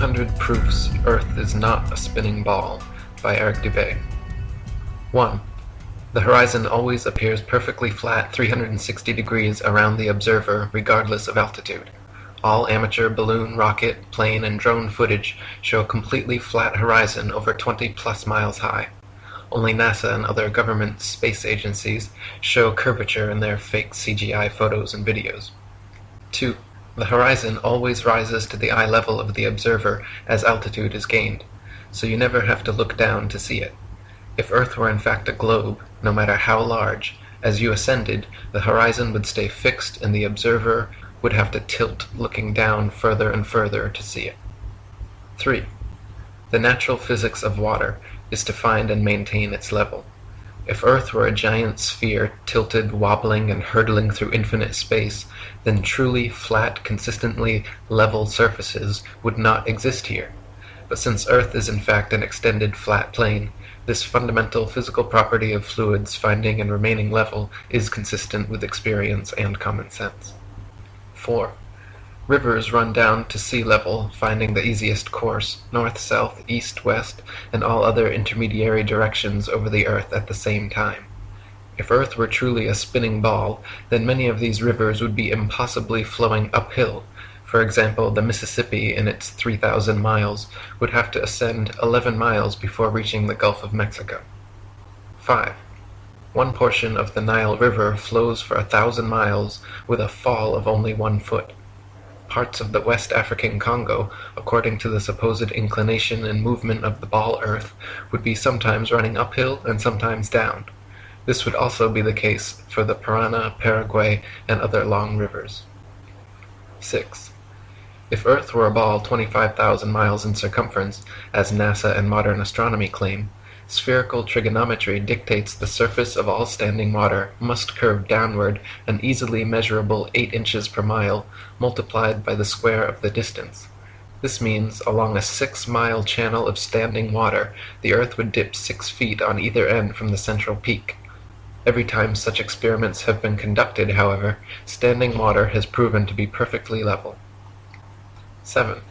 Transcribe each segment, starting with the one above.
200 Proofs Earth is Not a Spinning Ball by Éric Dubay. 1. The horizon always appears perfectly flat 360 degrees around the observer regardless of altitude. All amateur balloon, rocket, plane, and drone footage show a completely flat horizon over 20 plus miles high. Only NASA and other government space agencies show curvature in their fake CGI photos and videos. 2. The horizon always rises to the eye level of the observer as altitude is gained, so you never have to look down to see it. If Earth were in fact a globe, no matter how large, as you ascended, the horizon would stay fixed and the observer would have to tilt looking down further and further to see it. 3. The natural physics of water is to find and maintain its level. If Earth were a giant sphere tilted, wobbling, and hurtling through infinite space, then truly flat, consistently level surfaces would not exist here. But since Earth is in fact an extended flat plane, this fundamental physical property of fluids finding and remaining level is consistent with experience and common sense. 4. Rivers run down to sea level, finding the easiest course, north, south, east, west, and all other intermediary directions over the Earth at the same time. If Earth were truly a spinning ball, then many of these rivers would be impossibly flowing uphill. For example, the Mississippi in its 3,000 miles would have to ascend 11 miles before reaching the Gulf of Mexico. 5. One portion of the Nile River flows for 1,000 miles with a fall of only 1 foot. Parts of the West African Congo, according to the supposed inclination and movement of the ball Earth, would be sometimes running uphill and sometimes down. This would also be the case for the Parana, Paraguay, and other long rivers. 6. If Earth were a ball 25,000 miles in circumference, as NASA and modern astronomy claim, spherical trigonometry dictates the surface of all standing water must curve downward an easily measurable 8 inches per mile, multiplied by the square of the distance. This means, along a 6-mile channel of standing water, the Earth would dip 6 feet on either end from the central peak. Every time such experiments have been conducted, however, standing water has proven to be perfectly level. 7.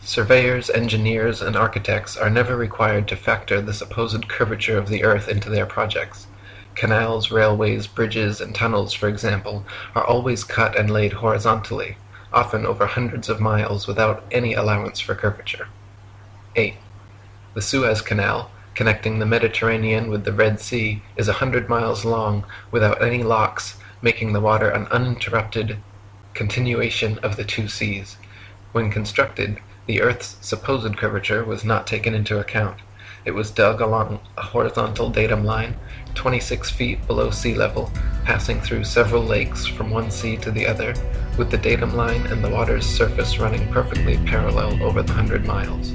Surveyors, engineers, and architects are never required to factor the supposed curvature of the Earth into their projects. Canals, railways, bridges, and tunnels, for example, are always cut and laid horizontally, often over hundreds of miles without any allowance for curvature. 8. The Suez Canal, connecting the Mediterranean with the Red Sea, is 100 miles long without any locks, making the water an uninterrupted continuation of the two seas. When constructed, the Earth's supposed curvature was not taken into account. It was dug along a horizontal datum line, 26 feet below sea level, passing through several lakes from one sea to the other, with the datum line and the water's surface running perfectly parallel over the 100 miles.